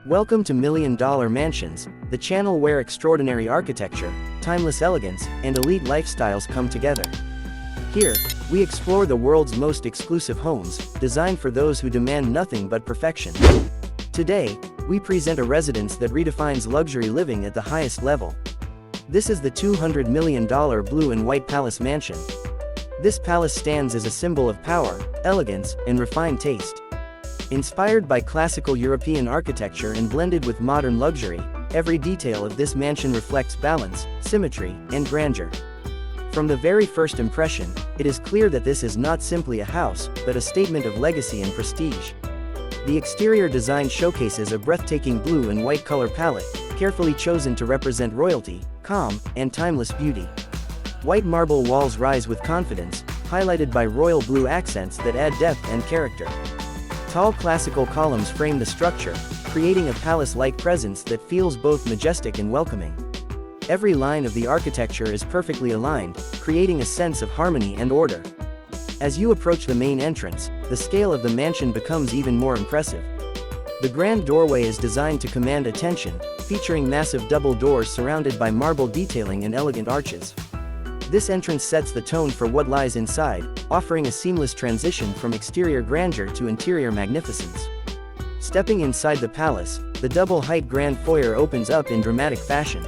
Welcome to Million Dollar Mansions, the channel where extraordinary architecture, timeless elegance, and elite lifestyles come together. Here, we explore the world's most exclusive homes, designed for those who demand nothing but perfection. Today, we present a residence that redefines luxury living at the highest level. This is the $200 million blue and white palace mansion. This palace stands as a symbol of power, elegance, and refined taste. Inspired by classical European architecture and blended with modern luxury, every detail of this mansion reflects balance, symmetry, and grandeur. From the very first impression, it is clear that this is not simply a house, but a statement of legacy and prestige. The exterior design showcases a breathtaking blue and white color palette, carefully chosen to represent royalty, calm, and timeless beauty. White marble walls rise with confidence, highlighted by royal blue accents that add depth and character. Tall classical columns frame the structure, creating a palace-like presence that feels both majestic and welcoming. Every line of the architecture is perfectly aligned, creating a sense of harmony and order. As you approach the main entrance, the scale of the mansion becomes even more impressive. The grand doorway is designed to command attention, featuring massive double doors surrounded by marble detailing and elegant arches. This entrance sets the tone for what lies inside, offering a seamless transition from exterior grandeur to interior magnificence. Stepping inside the palace, the double-height grand foyer opens up in dramatic fashion.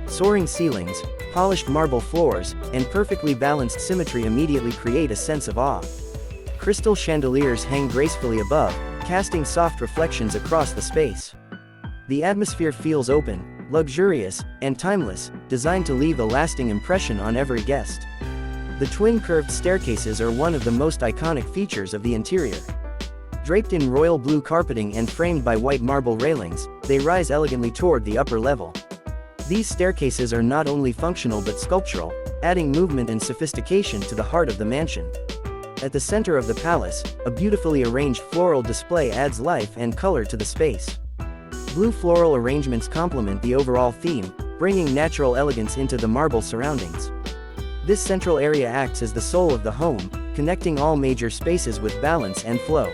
Soaring ceilings, polished marble floors, and perfectly balanced symmetry immediately create a sense of awe. Crystal chandeliers hang gracefully above, casting soft reflections across the space. The atmosphere feels open, luxurious, and timeless, designed to leave a lasting impression on every guest. The twin curved staircases are one of the most iconic features of the interior. Draped in royal blue carpeting and framed by white marble railings, they rise elegantly toward the upper level. These staircases are not only functional but sculptural, adding movement and sophistication to the heart of the mansion. At the center of the palace, a beautifully arranged floral display adds life and color to the space. Blue floral arrangements complement the overall theme, bringing natural elegance into the marble surroundings. This central area acts as the soul of the home, connecting all major spaces with balance and flow.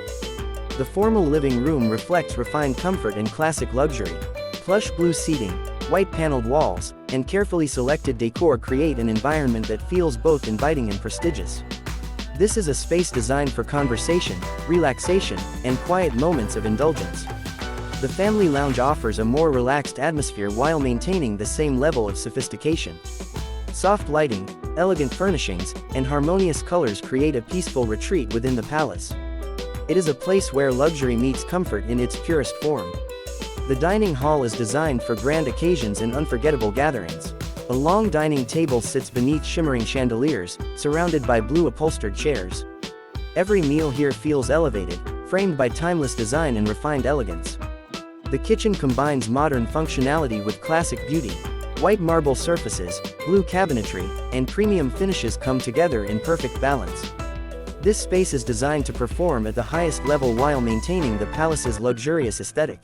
The formal living room reflects refined comfort and classic luxury. Plush blue seating, white paneled walls, and carefully selected decor create an environment that feels both inviting and prestigious. This is a space designed for conversation, relaxation, and quiet moments of indulgence. The family lounge offers a more relaxed atmosphere while maintaining the same level of sophistication. Soft lighting, elegant furnishings, and harmonious colors create a peaceful retreat within the palace. It is a place where luxury meets comfort in its purest form. The dining hall is designed for grand occasions and unforgettable gatherings. A long dining table sits beneath shimmering chandeliers, surrounded by blue upholstered chairs. Every meal here feels elevated, framed by timeless design and refined elegance. The kitchen combines modern functionality with classic beauty. White marble surfaces, blue cabinetry, and premium finishes come together in perfect balance. This space is designed to perform at the highest level while maintaining the palace's luxurious aesthetic.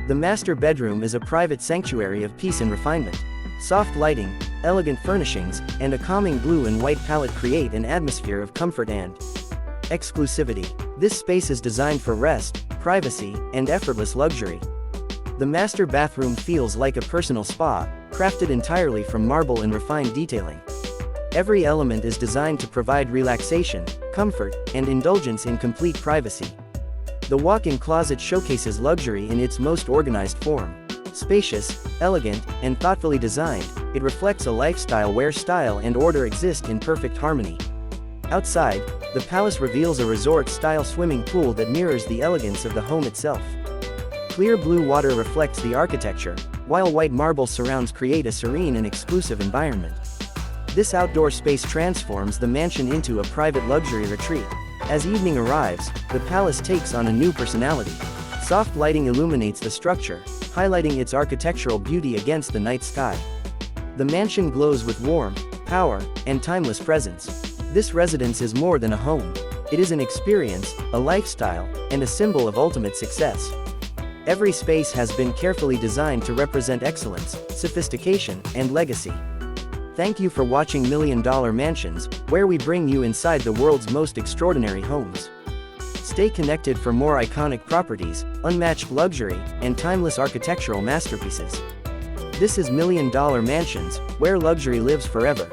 The master bedroom is a private sanctuary of peace and refinement. Soft lighting, elegant furnishings, and a calming blue and white palette create an atmosphere of comfort and exclusivity. This space is designed for rest, privacy, and effortless luxury. The master bathroom feels like a personal spa, crafted entirely from marble and refined detailing. Every element is designed to provide relaxation, comfort, and indulgence in complete privacy. The walk-in closet showcases luxury in its most organized form. Spacious, elegant, and thoughtfully designed, it reflects a lifestyle where style and order exist in perfect harmony. Outside, the palace reveals a resort-style swimming pool that mirrors the elegance of the home itself. Clear blue water reflects the architecture, while white marble surrounds create a serene and exclusive environment. This outdoor space transforms the mansion into a private luxury retreat. As evening arrives, the palace takes on a new personality. Soft lighting illuminates the structure, highlighting its architectural beauty against the night sky. The mansion glows with warmth, power, and timeless presence. This residence is more than a home. It is an experience, a lifestyle, and a symbol of ultimate success. Every space has been carefully designed to represent excellence, sophistication, and legacy. Thank you for watching Million Dollar Mansions, where we bring you inside the world's most extraordinary homes. Stay connected for more iconic properties, unmatched luxury, and timeless architectural masterpieces. This is Million Dollar Mansions, where luxury lives forever.